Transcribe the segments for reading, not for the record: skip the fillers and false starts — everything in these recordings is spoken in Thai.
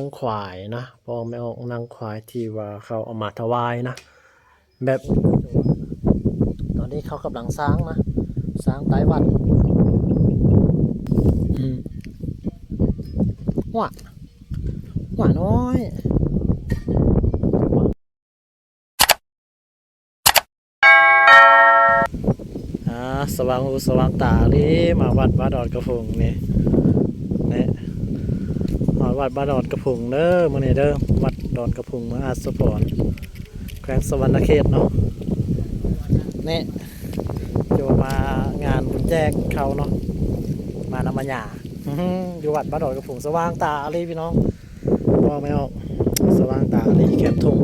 นางขวายนะพอไม่ออกนางขวายที่ว่าเขาเอามาถวายนะแบบตอนนี้เขากำลังสร้างนะสร้างไต้หวันหัวหัวน้อยสว่างหูสว่างตาเลยมาวัดบ้านดอนกระพงนี่เนี่ยมาวัดบ้านดอนกระพงเด้อมื่อนี้เด้อวัดดอนกระพงมาอาสปอนแขวงสวรรณเขตเนาะเนี่ยจะมางานบุญแจกเขาเนาะมานำมาหยาอยู่วัดบ้านดอนกระพงสว่างตาเลยพี่น้องมองไม่ออกสว่างตาเลยแคมป์ทุ่ง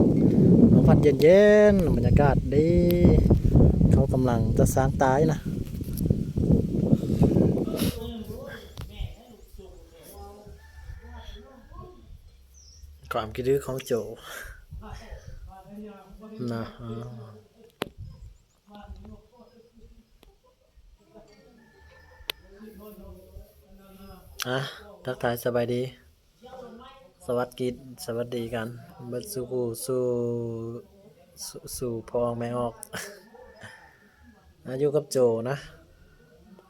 ลมพัดเย็นๆบรรยากาศดีเขากำลังจะสร้างตายนะความคิดดื้อของโจนะทักทายสบายดีสวัสดีกันเบิดสู่พ่อแม่ออกอยู่กับโจนะ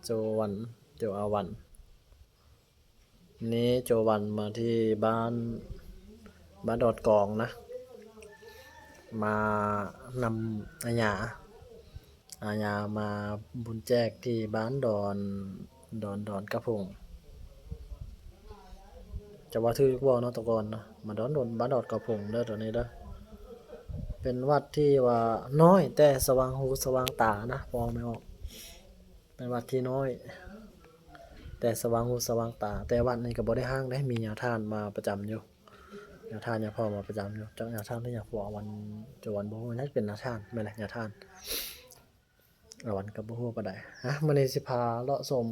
โจวันโจอาวันนี้โจวันมาที่บ้านดอดกองนะมานำอาญามาบุญแจกที่บ้านดอนกระพงจะว่าถือว่าเนาะตะกอนเนาะมาบ้านดอนกระพงเด้อตัวนี้เด้อเป็นวัดที่ว่าน้อยแต่สว่างหูสว่างตานะมองไม่ออกเป็นวัดที่น้อยแต่สว่างหูสว่างตาแต่วัดนี้ก็บ่ได้ห้างได้มีญาทานมาประจำอยู่ญาทานญาพ่อมาประจำอยู่จักญาทานที่ญาพ่อวันจะวันบ่ฮู้น่าจะเป็นญาทานแม่นแหละญาทานวันก็บ่ฮู้ปานใดมื้อนี้สิพาเลาะชม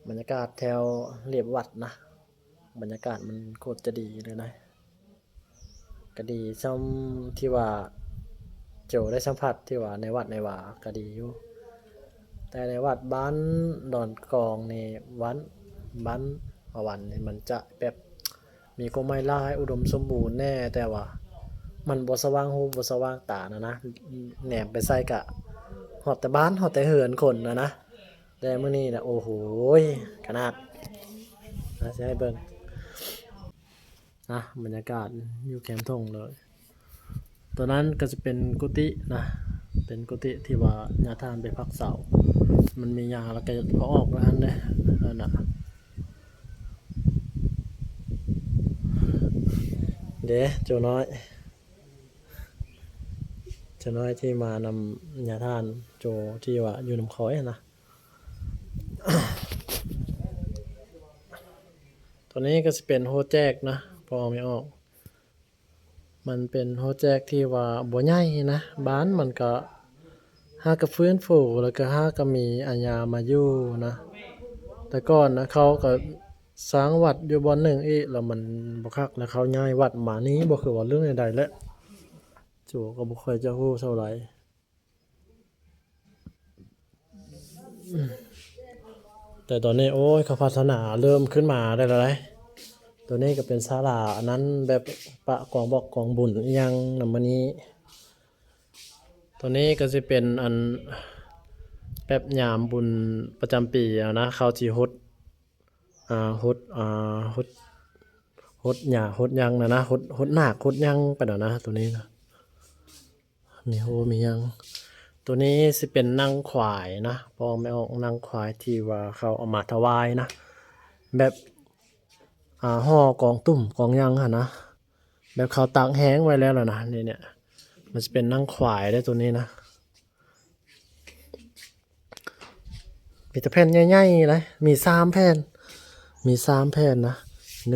บรรยากาศแถวเรียบวัดนะบรรยากาศมันโคตรจะดีเลยนะก็ดีช่ำที่ว่าโจได้สัมผัสที่ว่าในวัดในว่าก็ดีอยู่แต่ในวัดบ้านดอนกองนี่บ้านวันนี่มันจะแบบมีต้นไม้ลายอุดมสมบูรณ์แน่แต่ว่ามันบ่สว่างหูบ่สว่างตานะแหนมไปใส่กะฮอดแต่บ้านฮอดแต่เหือนคนนะแต่มื้อนี้น่ะโอ้โหขนาดสิให้เบิ่งบรรยากาศอยู่แคมป์ทงเลยตัวนั้นก็จะเป็นกุฏินะเป็นกุฏิที่ว่าญาติทานไปพักเสามันมียาแล้วก็พอออกแล้วนั่นเลยนั่นน่ะเด้เจ้าน้อยที่มานำญาติทานโจที่ว่าอยู่น้ำคอยนะตัวนี้ก็จะเป็นโฮแจกนะพอไม่ออกมันเป็นโฮแจกที่ว่าบ่ใหญ่นะบ้านมันก็ห้าก็ฟื้นฟูแล้วก็ห้าก็มีอาญามาอยู่นะแต่ก่อนนะเขาก็สร้างวัดอยู่บ่อนหนึ่งอีกแล้วมันบ่คักแล้วเขาย้ายวัดมานี้บ่คือว่าเรื่องใดๆแล้วโจก็บ่ค่อยจะฮู้เท่าไหร่แต่ตอนนี้โอ้ยเขาพัฒนาเริ่มขึ้นมาได้แล้วตัวนี้ก็เป็นศาลาอันนั้นแบบปะกองบอกกองบุญยังนำมานี้ตัวนี้ก็จะเป็นอันแบบยามบุญประจำปีนะเขาสิฮดฮดหญ้าฮดยังนะฮดนาคฮดยังไปแล้วนะตัวนี้นะมีโหมียังตัวนี้สิเป็นนางขวายนะพอไม่ออกนางขวายที่ว่าเขาเอามาถวายนะแบบห่อกองตุ่มกองยังนะแบบเขาตากแห้งไว้แล้วนะเนี่ยมันจะเป็นนางขวายได้ตัวนี้นะมีแต่แผ่นใหญ่ๆเลยมี3 แผ่นนะ1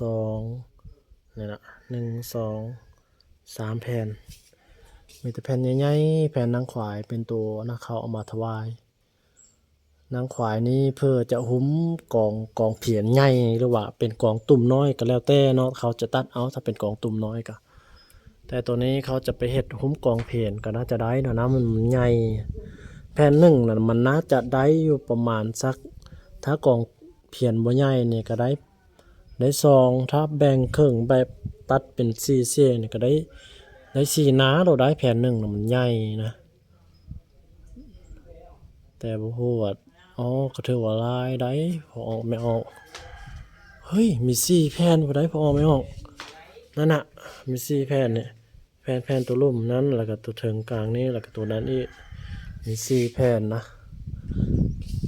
2นี่นะ1 2 3 แผ่นมีแต่แผ่นใหญ่ๆแผ่นนางขวายเป็นตัวนะเขาเอามาถวายนางขวายนี้เพื่อจะหุ้มกองเผียนใหญ่หรือว่าเป็นกองตุ่มน้อยก็แล้วแต่เนาะเขาจะตัดเอาถ้าเป็นกองตุ่มน้อยก็แต่ตัวนี้เขาจะไปเฮ็ดหุ้มกองเผียนก็น่าจะได้นะมันใหญ่แผ่นหนึ่งน่ะมันน่าจะได้อยู่ประมาณสักถ้ากองเผียนบ่ใหญ่นี่ก็ได้ ได้ซองถ้าแบ่งครึ่งแบบตัดเป็น4เส้นนี่ก็ได้4หน้าเราได้แผ่นหนึงน่ะมันใหญ่นะแต่บ่ฮู้ว่าอ๋อก็ถือว่าหลายได้พอออกไม่ออกเฮ้ยมี4แผ่นบ่ได้พอออกไม่ออกนั่นน่ะมี4แผ่นนี่แผ่นตัวลุ่มนั้นแล้วก็ตัวเทิงกลางนี้แล้วก็ตัวนั้นอีกมี4แผ่นนะ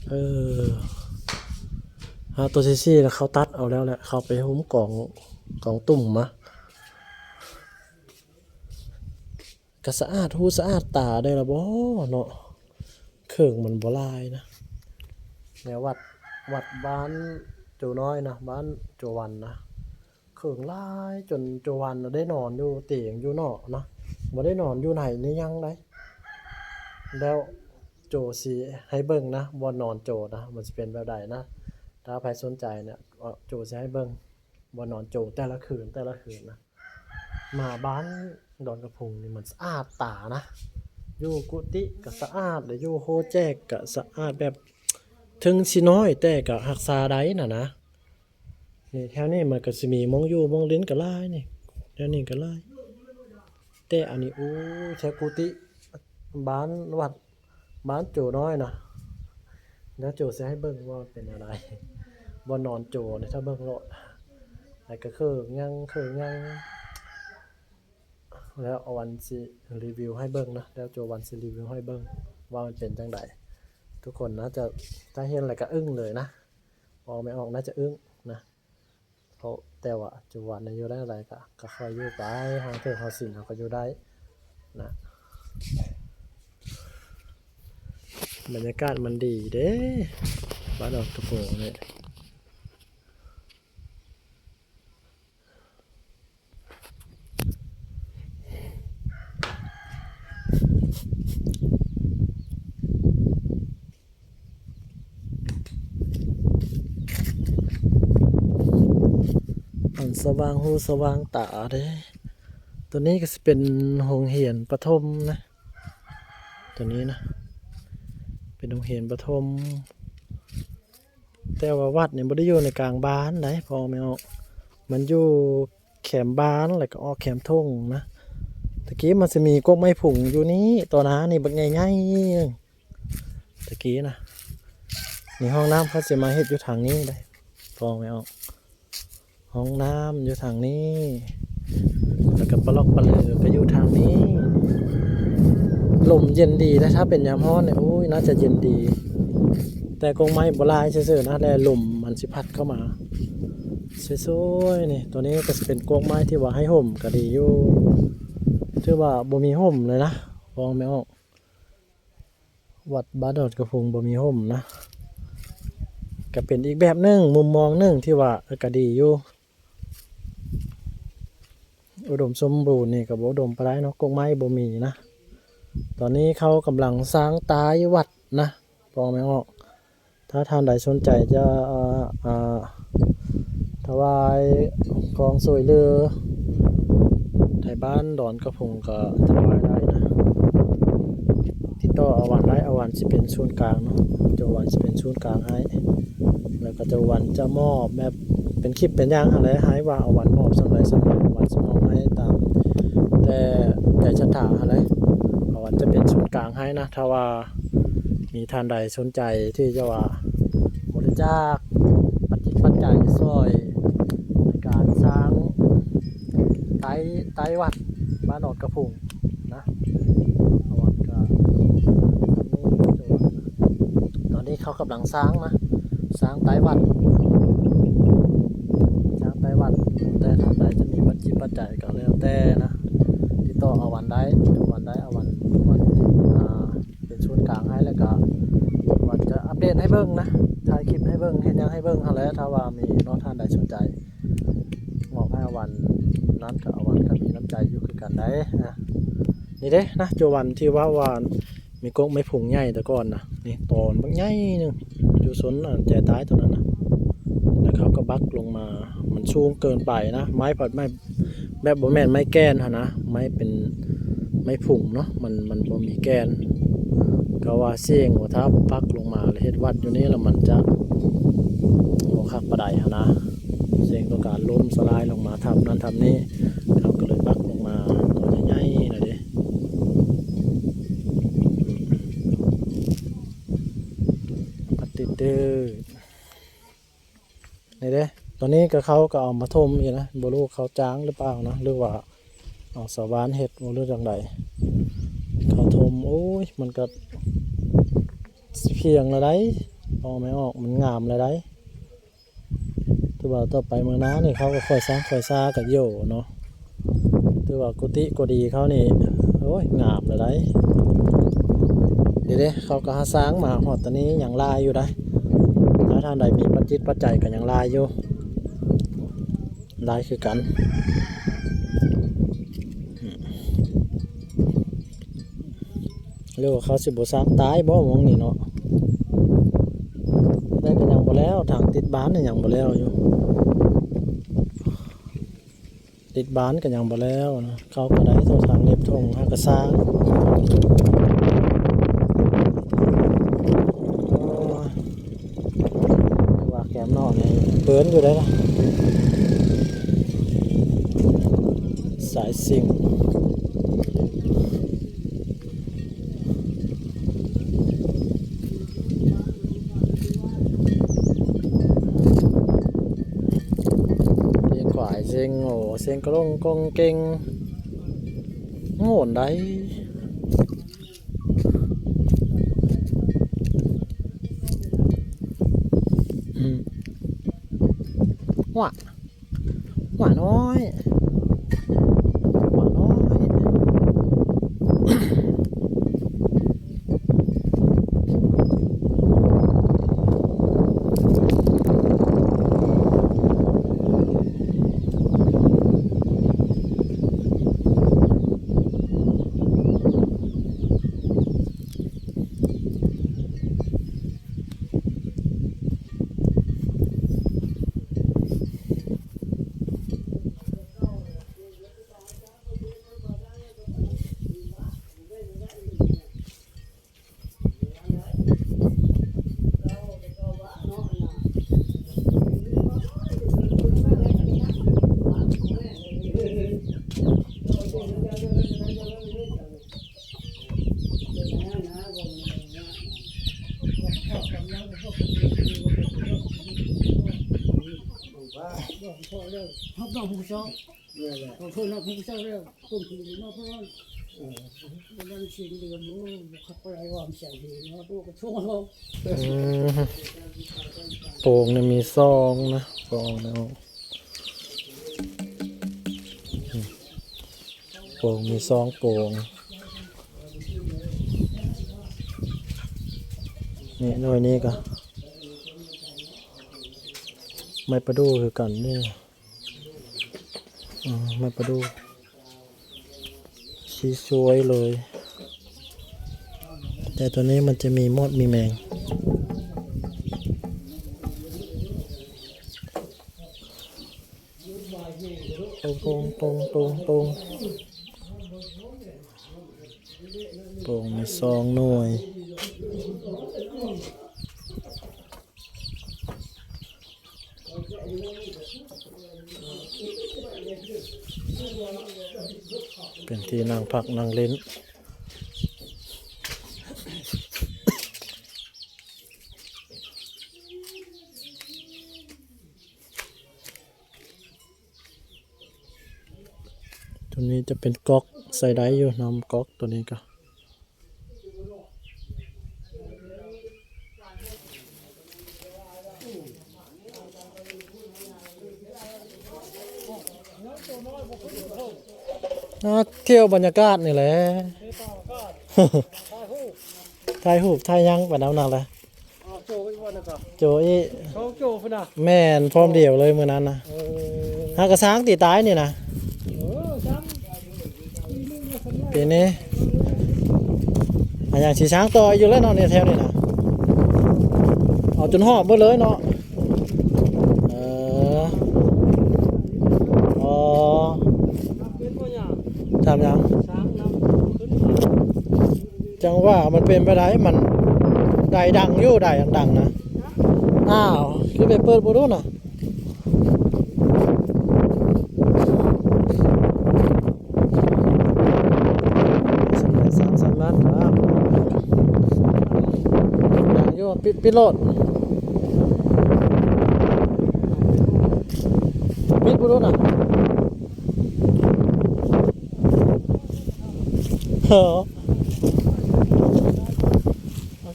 เออตัวซี่ๆแล้วเขาตัดเอาแล้วแหละเขาไปหุ้มกล่องตุ่มมาก็สะอาดหูสะอาดตาได้ละบ่เนาะเครื่องมันบ่ลายนะแนววัดบ้านโจน้อยนะบ้านโจวันนะเครื่องลายจนโจวันน่ะได้นอนอยู่เตียงอยู่นอกนะบ่ได้นอนอยู่ไหนนี่ยังได้แล้วโจสิให้เบิ่งนะบ่นอนโจนะมันสิเป็นแบบใดนะถ้าใครสนใจเนี่ยโจสิให้เบิ่งบ่นอนโจแต่ละคืนนะมาบ้านดอนกระพุงนี่มันสะอาดตานะอยู่กุฏิก็สะอาดแล้วอยู่โฮแจกก็สะอาดแบบถึงสิน้อยแต่ก็รักษาได้น่ะนะนี่แถวนี้มันก็สิมีมองอยู่มองลิ้นก็หลายนี่แถวนี้ก็หลายแต่อันนี้โอ้แถวกุฏิบ้านวัดบ้านโจน้อยนะแล้วโจสิให้เบิ่งว่าเป็นอะไรบ่นอนโจนี่ถ้าเบิ่งโลดแล้วก็คือยังแล้วเอาวันสิรีวิวให้เบิ่งนะแล้วโจวันสิรีวิวให้เบิ่งว่ามันเป็นจังไดทุกคนน่าจะถ้าเห็นแล้วก็อึ้งเลยนะพอไม่ออกน่าจะอึ้งนะเพราะแต่ว่าโจวันเนี่ยอยู่ได้อะไรก็ค่อยอยู่ไปทางเทือกเขาสินเขาก็อยู่ได้นะบรรยากาศมันดีเด้บ้านดอกตะโกเนี่ยมันสว่างหูสว่างตาเด้ตัวนี้ก็จะเป็นโรงเรียนประถมนะตัวนี้นะเป็นโรงเรียนประถมแต่ว่าวัดเนี่ยไม่ได้อยู่ในกลางบ้านไหนพอไม่ออกมันอยู่แคมบ้านแล้วก็ออกแคมทุ่งนะตะกี้มันจะมีกกไม้ผุ่งอยู่นี้ตัวน้านี่บักง่ายๆตะกี้นะนี่ห้องน้ำเขาจะมาเฮ็ดอยู่ทางนี้ได้พอไม่ออกห้องน้ำอยู่ทางนี้แล้วก็ปลอกปลาเลือก็อยู่ทางนี้ลมเย็นดีนะถ้าเป็นยามร้อนเนี่ยโอ้ยน่าจะเย็นดีแต่กงไม้โบราณเฉยๆนะแล้วลมมันสิพัดเข้ามาสวยๆนี่ตัวนี้ก็จะเป็นกงไม้ที่ว่าให้ห่มก็ดีอยู่ถือว่าบ่มีห่มเลยนะมองไม่ออกวัดบ้านดอนกระพุงบ่มีห่มนะก็เป็นอีกแบบหนึงมุมมองหนึงที่ว่าก็ดีอยู่อุดมสมบูรณ์นี่ก็บ่อุดมปานใดเนาะกงไม้บ่มีนะตอนนี้เขากำลังสร้างตายวัดนะมองไม่ออกถ้าท่านใดสนใจจะถวายของสวยเรือไทยบ้านดอนกระพงก็ถวายได้นะติดต่ออาวันได้อาวันสิเป็นศูนย์กลางเนาะเจ้าวันสิเป็นศูนย์กลางให้แล้วก็เจ้าวันจะมอบแบบเป็นคลิปเป็นอย่างอะไรให้ว่าอาวันมอบสำหรับอาวันสิมอบให้ตามแต่ศรัทธาอะไรอาวันจะเป็นศูนย์กลางให้นะถ้าว่ามีท่านใดสนใจที่จะว่าบริจาคปัจจัยช่วยในการสร้างไต้วัดบ้านดอนกระพุงนะวัดก็ตอนนี้เขากำลังสร้างนะสร้างไต้วัดแต่ท่านใดจะมีปัจจัยก็แล้วแต่นะติดต่อเอาวันได้เอาวันเป็นศูนย์กลางให้แล้วก็วันจะอัปเดตให้เบิ่งนะถ่ายคลิปให้เบิ่งเห็นยังให้เบิ่งเอาแล้วถ้าว่ามีน้องท่านใดสนใจมอบให้อาวันนั้นกับอาวันก็มีน้ำใจอยู่คือกันได้นะนี่เด้นะโจวันที่ว่าวานมีกกไม้ผงใหญ่แต่ก่อนนะนี่ตอนบางใหญ่นึงอยู่สนแจท้ายตัวนั้นนะแล้วเขาก็บักลงมามันสูงเกินไปนะไม้ผัดไม้แบบบ่แม่นไม้แก้นฮะนะไม้เป็นไม้ผงเนาะมันบ่มีแกนก็ว่าเสี่ยงว่าถ้าปักลงมาแล้วเฮ็ดวัดอยู่นี่แล้วมันจะบ่คักปานใดฮะนะ เสียงตัวการล้มสลายลงมาทำนั้นทำนี้เขาก็เลยปักลงมาตัวใหญ่ๆหน่อยดิปัดติดเด้อนี่เด้ตอนนี้ก็เขาก็เอามาทมอีกนะบ่รู้เขาจ้างหรือเปล่านะหรือว่าเอาสว่านเห็ดบ่รู้จังใดเขาทมโอ้ยมันก็เพียงละได้ออกไม่ออกมันงามละได้ถือว่าต่อไปเมืองน้านี่เขาก็ค่อยสร้างค่อยซ่ากับโยเนาะถือว่ากุฏิกุดีเขานี่โอ้ยงามละได้เดี๋ยวเขาก็หาสร้างมาหอดตอนนี้อย่างลายอยู่ได้ถ้าท่านใดมีปัจจิตปัจจัยกันอย่างลายอยู่ลายคือกันเรียกว่าเขาสิบ่สร้างตายบ่มองนี่เนาะได้กันยังบ่แล้วทางติดบ้านนี่ยังบ่แล้วอยู่ติดบ้านกันยังบ่แล้วนะเขาก็ได้โทรทางเล็บทงหากระซ่าว่าแกมนอกนี่เปิ้นอยู่ได้ล่ะสายสิ่งเซ็งโง่เซ็งกระลงกงเก่งโง่ได้หวานน้อยหวานน้อยhọc đồng hồ sơ còn thôi là hồ sơ rồi cùng thì nó có nó đang xin được nó khắc lại hoàn sản thì nó có cái số không โป่งเนี่ยมีซองนะซองนะโป่งมีซองโป่งนี่หน่วยนี้ก็ไม่ประดูคือกันนี่ไม่ประดูชี้สวยเลยแต่ตัวนี้มันจะมีมดมีแมงตรงโป่งมีซองหน่วยเป็นที่นั่งพักนั่งเล่นตัวนี้จะเป็นก๊อกใส่ได้อยู่น้ำก๊อกตัวนี้ก็เที่ยวบรรยากาศนี่แหละถ่ายรูปถ่ายยังแบบนั้นแหละโจอีแม่นพร้อมเดียวเลยมื้อนั้นนะหากระซ้างตีตายนี่นะปีนี้อย่างสีช้างต่ออยู่แล้วเนาะเนี่ยแถวนี้นะเอาจนหอบเบิดเลยเนาะทำยังจังว่ามันเป็นไปได้มันได้ดังอยู่ได้ดังนะอ้าวคือไปเปิดบูดูน่ะ ปิดโลดปิดบ่รู้น่ะ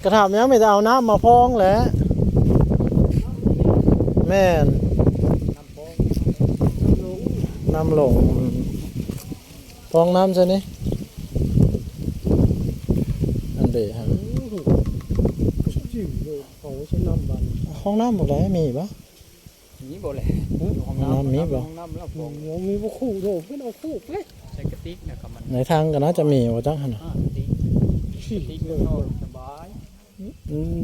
กระถามยังไม่ได้เอาน้ำมาพองแหละแม่นน้ำลงพองน้ำใช่นี่อันเดียวฮะ จิ้มเลยเอาใช้น้ำบัน ห้องน้ำหมดเลยมีปะ นี่บ่แหละห้อง น้ำมีบ่ ห้องน้ำแล้วผม มีพวกคู่โถเพื่อนเอาคู่ไป ใช้กระติกนะครับมัน ในทางก็น่าจะมีว่าจังหันน่ะ กระติก ฉีด กระติก เล ก็ ย สบาย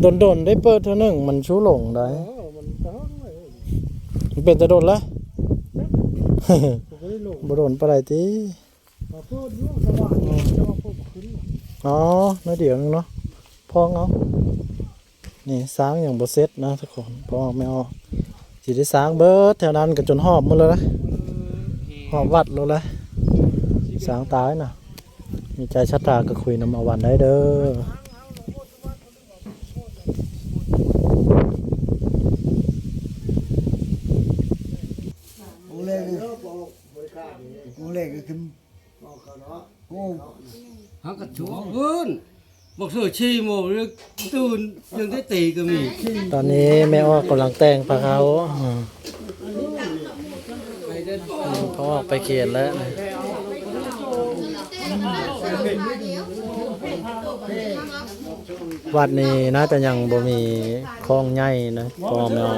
โดนได้เปิดเท่านึงมันชูหลงได้ มันตั้งเลย มันเป็นแต่โดนละ ผมก็ได้ลง บ่โดนปานใดติ มาเพิ่มยุ่งสว่างจะมาเพิ่มขึ้น อ๋อน้อยเดียวนึงเนาะพองเอานี่สร้างอย่างบ่เสร็จนะทุกคนพอไม่ออกสิได้สร้างเบิดแถวนั้นก็จนหอบหมดเลยนะหอบวัดแล้วละสร้างตายน่ะมีใจชัตตาก็คุยนำเอาวันได้เด้อ กูเล่นกูเล่นก็คือกู ฮักกระชัวเพื่อนบอกเธอชีโมเลยตื่นยังได้ตีก็มี ตอนนี้แม่อ้อกำลังแต่งปลาเขาเขาออกไปเขียนแล้ววัดนี้น่าจะยังบ่มีคลองใหญ่นะพอแม่อ้อ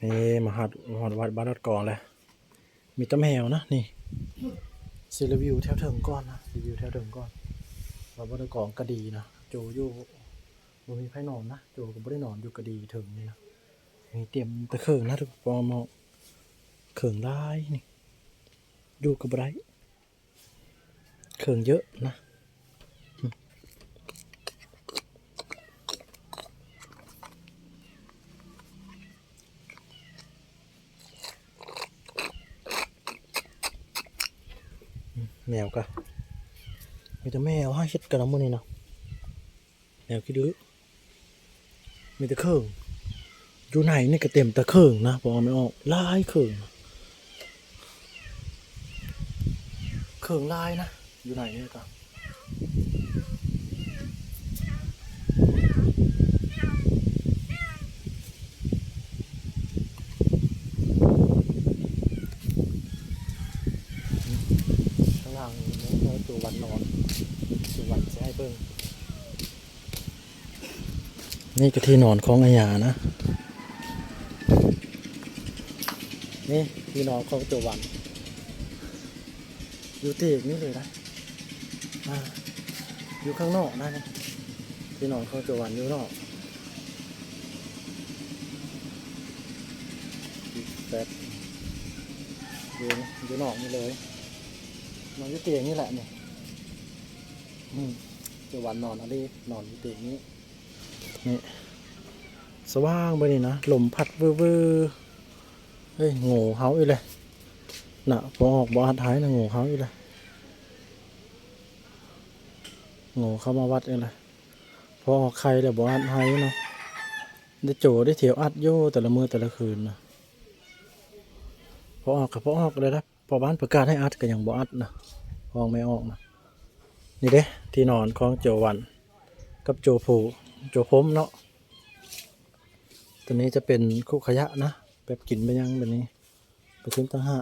นี่มาหัดวัดบ้านรถกองเลยมีตะแมวนะนี่ซีรีวิวแถวถึงก่อนนะรีวิวแถวถึงก่อนวัดบ้านรถกองก็ดีนะโจอยู่บ่มีไผนอนนะโจก็บ่ได้นอนอยู่ก็ดีถึงนี่นะมีเตรียมตะเขิงนะทุกปอมเขิงได้นี่อยู่กับไรเขิงเยอะนะแมวกะมีแต่แมวให้เช็ดกันแล้วมื้อนี้เนาะแมวขี้ดื้อมีแต่เขิงอยู่ไหนนี่ก็เต็มแต่เขิงนะบอกไม่ออกลายเขิงเขิงลายนะอยู่ไหนนี่ก็ข้างล่างนี่ตัววันนอนตัววันจะให้เบิ่งนี่ก็ที่นอนของอาญานะนี่ที่นอนของตัววันอยู่ตีกนี่เลยนะอยู่ข้างนอกนะนี่ที่นอนของตัววันอยู่นอกแบบอยู่นอกนี่เลยนอนอยู่เตียงนี่แหละเนี่ยตัววันนอนอะไรนอนอยู่เตียงนี้นี่สว่างไปนี่นะลมพัดเว่อๆเฮ้ยโง่เฮาอีเลยน่ะพอออกบ่อัดท้ายน่ะโง่เฮาอีเลยโง่เข้ามาวัดอีเลยพอออกใครแล้วบ่อัดท้ายเนาะได้โจได้เที่ยวอัดโย่แต่ละมื้อแต่ละคืนนะพอออกกับพอออกเลยนะพอบ้านประกาศให้อัดก็ยังบ่อัดนะพอไม่ออกนะนี่เด้ที่นอนของโจวันกับโจผูโจพมเนาะตัวนี้จะเป็นคุกขยะนะแบบกินไปยังแบบนี้ไปทิ้งตั้งห้า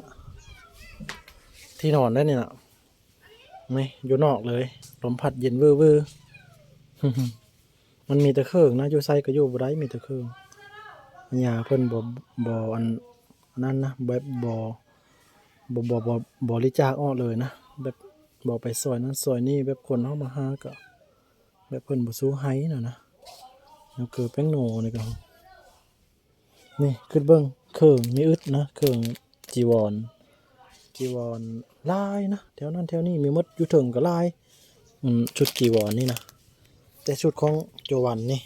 ที่นอนได้เนี่ยนะไม่อยู่นอกเลยลมพัดเย็นเว่อมันมีแต่เครื่องนะอยู่ไซก็อยู่บ่ได้มีแต่เครื่องยาเพิ่นบ่อันนั้นนะแบบบ่บริจาคออกเลยนะแบบบ่ไปซอยนั้นซอยนี้แบบคนเฮามาหาก็แบบเพิ่นบ่สู้ไห้น่ะนะแล้วคือแป้งโหนนี่ก็นี่ขึ้นเบิ่งเครื่องมีอึดนะเครื่องจีวรลายนะแถวนั้นแถวนี้มีหมดอยู่ถึงก็ลายชุดจีวรนี่นะแต่ชุดของโจวันนี่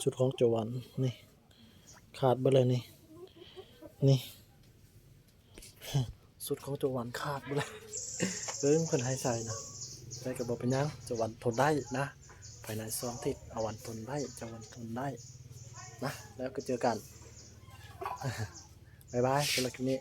ชุดของโจวันนี่ขาดไปเลยนี่ชุดของโจวันขาดไปเลย เพิ่นให้ใส่นะแต่ก็บ่เป็นหยังจะวันทนได้นะภายใน2อาทิตย์เอาวันทนได้จะวันทนได้นะแล้วก็เจอกัน บ๊ายบายสำหรับคลิปนี้